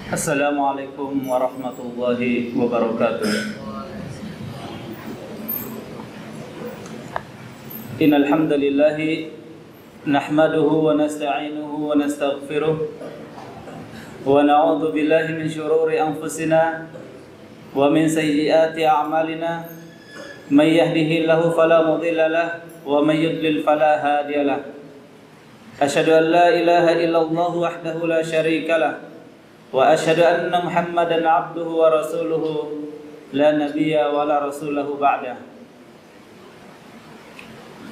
Assalamualaikum warahmatullahi wabarakatuh. Innal hamdalillah nahmaduhu wa nasta'inuhu wa nastaghfiruh wa na'udzu billahi min shururi anfusina wa min sayyiati a'malina may yahdihillahu fala mudilla lahu wa may yudlil fala hadiya lahu. Asyhadu an la ilaha illallah wahdahu la syarika lahu wa asyhadu anna Muhammadan abduhu wa rasuluhu la nabiyya wa la rasulahu ba'dah.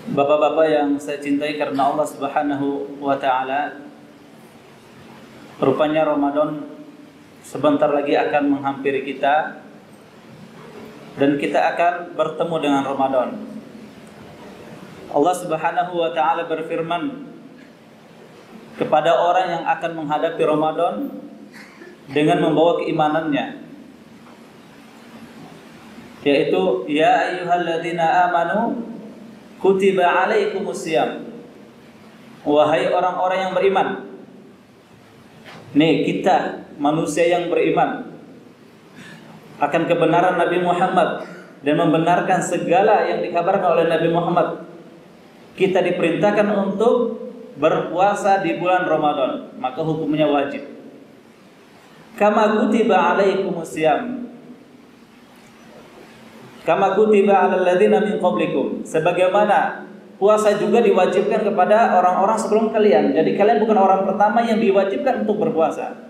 Bapak-bapak yang saya cintai karena Allah Subhanahu wa taala, rupanya Ramadan sebentar lagi akan menghampiri kita dan kita akan bertemu dengan Ramadan. Allah Subhanahu wa taala berfirman kepada orang yang akan menghadapi Ramadan dengan membawa keimanannya, yaitu ya ayyuhalladzina amanu kutiba alaikumusiyam, wahai orang-orang yang beriman. Nih kita manusia yang beriman akan kebenaran Nabi Muhammad dan membenarkan segala yang dikabarkan oleh Nabi Muhammad. Kita diperintahkan untuk berpuasa di bulan Ramadan, maka hukumnya wajib. Kama kutiba alaikumusiyam, kama kutiba alal ladzina min qablikum, sebagaimana puasa juga diwajibkan kepada orang-orang sebelum kalian. Jadi kalian bukan orang pertama yang diwajibkan untuk berpuasa.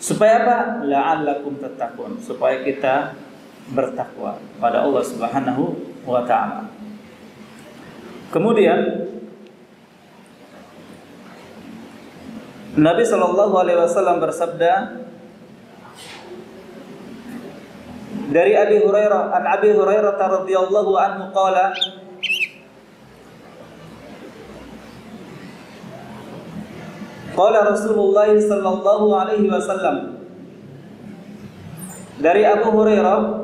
Supaya apa? La'allakum tattaqun, supaya kita bertakwa pada Allah Subhanahu wa taala. Kemudian Nabi sallallahu alaihi wasallam bersabda dari Abi Hurairah, an Abi Hurairah radhiyallahu anhu qala qala Rasulullah sallallahu alaihi wasallam, dari Abu Hurairah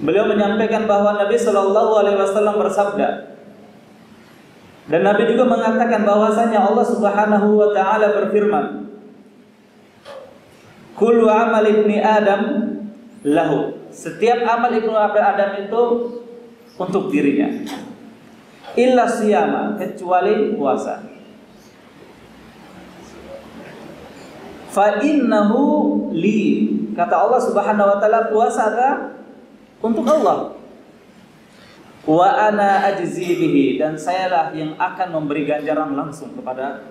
beliau menyampaikan bahwa Nabi sallallahu alaihi wasallam bersabda, dan Nabi juga mengatakan bahwasanya Allah Subhanahu wa taala berfirman, kullu amal ibni Adam lahu, setiap amal ibnu Adam itu untuk dirinya, illa siyama, kecuali puasa. Fa innahu li, kata Allah Subhanahu wa taala, puasa adalah untuk Allah. Wa ana ajzi bihi, dan sayalah yang akan memberi ganjaran langsung kepada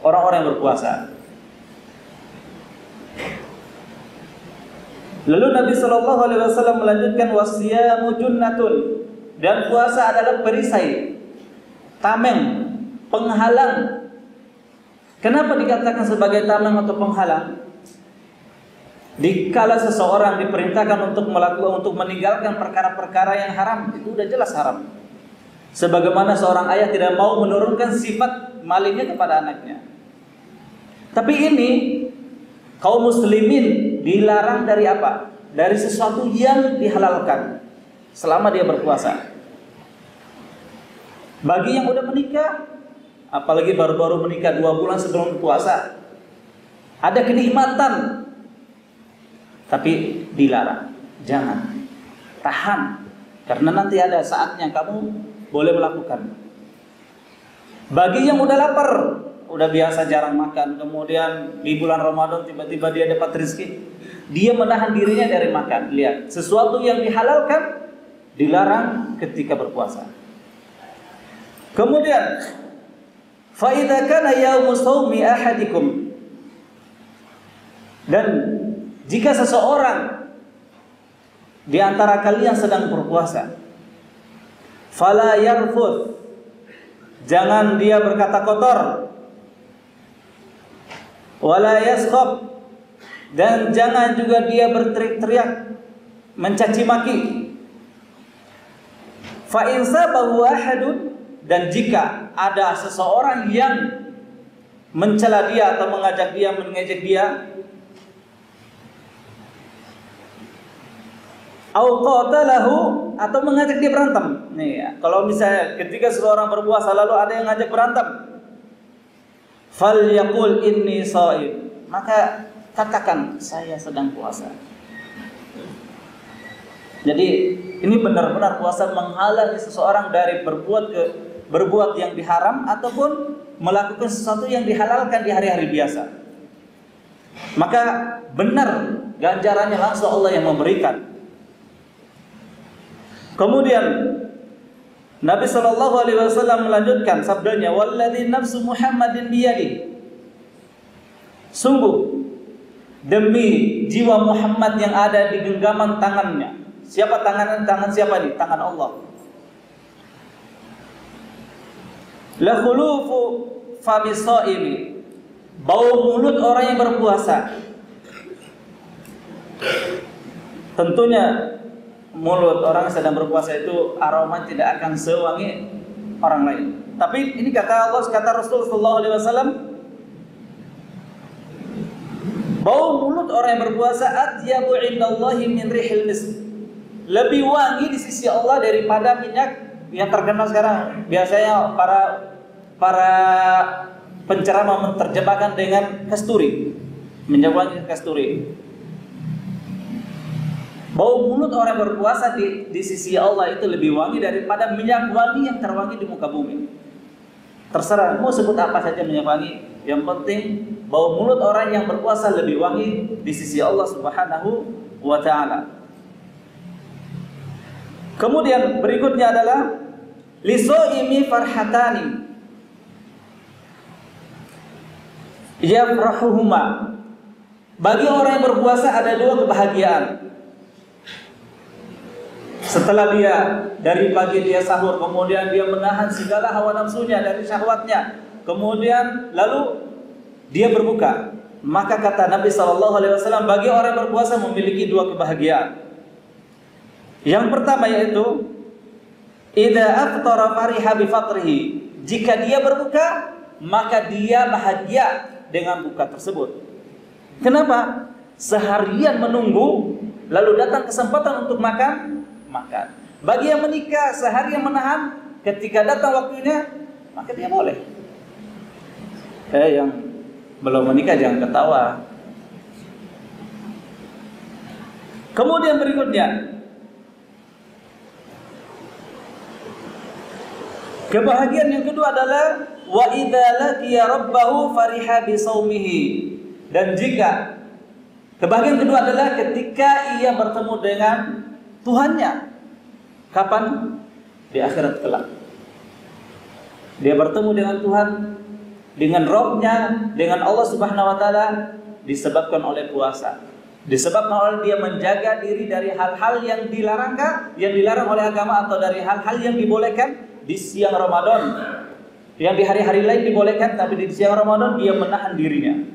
orang-orang yang berpuasa. Lalu Nabi sallallahu alaihi wasallam melanjutkan, wasiyamu junnatun, dan puasa adalah perisai, tameng, penghalang. Kenapa dikatakan sebagai tameng atau penghalang? Dikala seseorang diperintahkan untuk meninggalkan perkara-perkara yang haram, itu udah jelas haram. Sebagaimana seorang ayah tidak mau menurunkan sifat malingnya kepada anaknya. Tapi ini kaum muslimin dilarang dari apa? Dari sesuatu yang dihalalkan selama dia berpuasa. Bagi yang udah menikah, apalagi baru-baru menikah 2 bulan sebelum puasa, ada kenikmatan, tapi dilarang. Jangan, tahan, karena nanti ada saatnya kamu boleh melakukan. Bagi yang udah lapar, udah biasa jarang makan, kemudian di bulan Ramadan tiba-tiba dia dapat rezeki, dia menahan dirinya dari makan. Lihat, sesuatu yang dihalalkan dilarang ketika berpuasa. Kemudian fa idza kana yaumu shaumi ahadikum, dan jika seseorang di antara kalian sedang berpuasa, fala yarfuth, jangan dia berkata kotor, wala yaskhab, dan jangan juga dia berteriak-teriak, mencaci maki. Fa in sabahu ahadun, dan jika ada seseorang yang mencela dia atau mengajak dia, mengejek dia, au qatalahu, atau mengajak dia berantem. Nih ya, kalau misalnya ketika seseorang berpuasa lalu ada yang ngajak berantem, falyaqul inni shaim, maka katakan saya sedang puasa. Jadi ini benar-benar puasa menghalangi seseorang dari berbuat yang diharam ataupun melakukan sesuatu yang dihalalkan di hari-hari biasa. Maka benar ganjarannya langsung Allah yang memberikan. Kemudian Nabi SAW melanjutkan sabdanya, "Walladzi nafsu Muhammadin biyadihi." Sungguh demi jiwa Muhammad yang ada di genggaman tangannya. Siapa tangan siapa nih? Tangan Allah. La khulufu fami shaimi. Bau mulut orang yang berpuasa. Tentunya mulut orang yang sedang berpuasa itu aroma tidak akan sewangi orang lain. Tapi ini kata Allah, kata Rasul sallallahu alaihi wasallam, bau mulut orang yang berpuasa atyabu indallahi min rihil misk. Lebih wangi di sisi Allah daripada minyak yang terkenal sekarang. Biasanya para penceramah menerjemahkan dengan kasturi, minyak wangi kasturi. Bau mulut orang yang berpuasa di sisi Allah itu lebih wangi daripada minyak wangi yang terwangi di muka bumi. Terserah mau sebut apa saja minyak wangi, yang penting bau mulut orang yang berpuasa lebih wangi di sisi Allah Subhanahu wa taala. Kemudian berikutnya adalah lisoimi farhatani yafrahuhuma. Bagi orang yang berpuasa ada dua kebahagiaan. Setelah dia dari pagi dia sahur, kemudian dia menahan segala hawa nafsunya dari syahwatnya, kemudian lalu dia berbuka, maka kata Nabi SAW, bagi orang yang berpuasa memiliki dua kebahagiaan. Yang pertama yaitu idza aftara fariha bi fatrihi. Jika dia berbuka, maka dia bahagia dengan buka tersebut. Kenapa? Seharian menunggu, lalu datang kesempatan untuk makan. Bagi yang menikah sehari yang menahan, ketika datang waktunya maka dia boleh. Yang belum menikah jangan ketawa. Kemudian berikutnya, kebahagiaan yang kedua adalah wa idza laqiya rabbahu fariha bi shaumihi. Dan jika kebahagiaan kedua adalah ketika ia bertemu dengan Tuhannya. Kapan? Di akhirat kelak. Dia bertemu dengan Tuhan, dengan Rabb-Nya, dengan Allah Subhanahu wa taala disebabkan oleh puasa. Disebabkan oleh dia menjaga diri dari hal-hal yang dilarang oleh agama, atau dari hal-hal yang dibolehkan di siang Ramadan. Yang di hari-hari lain dibolehkan, tapi di siang Ramadan dia menahan dirinya.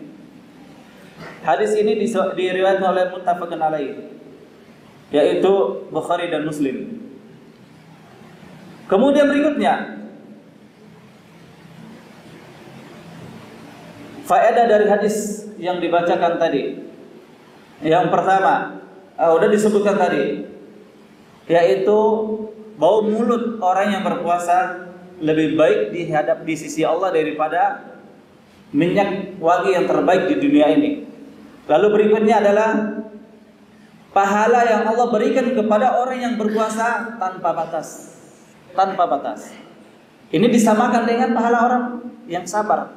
Hadis ini diriwayatkan oleh muttafaqun alaih, yaitu Bukhari dan Muslim. Kemudian berikutnya, faedah dari hadis yang dibacakan tadi. Yang pertama, sudah disebutkan tadi, yaitu bau mulut orang yang berpuasa lebih baik di sisi Allah daripada minyak wangi yang terbaik di dunia ini. Lalu berikutnya adalah pahala yang Allah berikan kepada orang yang berpuasa tanpa batas. Tanpa batas. Ini disamakan dengan pahala orang yang sabar.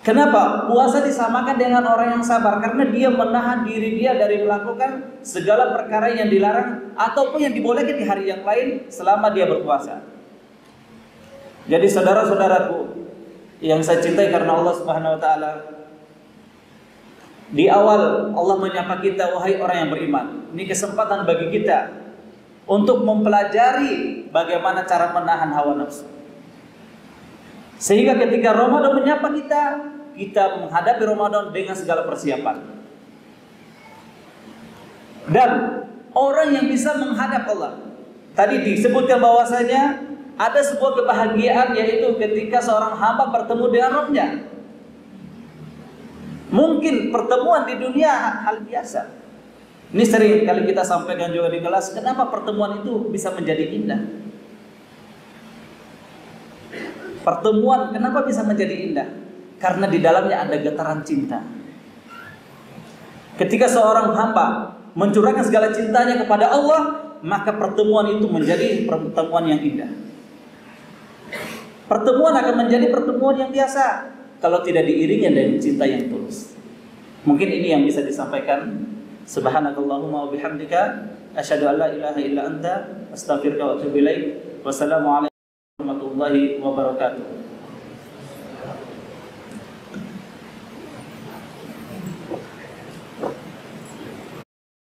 Kenapa? Puasa disamakan dengan orang yang sabar karena dia menahan diri dia dari melakukan segala perkara yang dilarang ataupun yang dibolehkan di hari yang lain selama dia berpuasa. Jadi saudara-saudaraku yang saya cintai karena Allah Subhanahu wa taala, di awal Allah menyapa kita, wahai orang yang beriman. Ini kesempatan bagi kita untuk mempelajari bagaimana cara menahan hawa nafsu. Sehingga ketika Ramadan menyapa kita menghadapi Ramadan dengan segala persiapan. Dan orang yang bisa menghadap Allah, tadi disebutkan bahwasanya ada sebuah kebahagiaan, yaitu ketika seorang hamba bertemu dengan Rabb-Nya. Mungkin pertemuan di dunia hal biasa. Ini sering kali kita sampaikan juga di kelas, kenapa pertemuan itu bisa menjadi indah? Pertemuan kenapa bisa menjadi indah? Karena di dalamnya ada getaran cinta. Ketika seorang hamba mencurahkan segala cintanya kepada Allah, maka pertemuan itu menjadi pertemuan yang indah. Pertemuan akan menjadi pertemuan yang biasa kalau tidak diiringi dengan cinta yang tulus. Mungkin ini yang bisa disampaikan. Subhanakallahumma wa bihamdika asyhadu an la ilaha illa anta astaghfiruka wa atubu ilaik. Wassalamualaikum warahmatullahi wabarakatuh.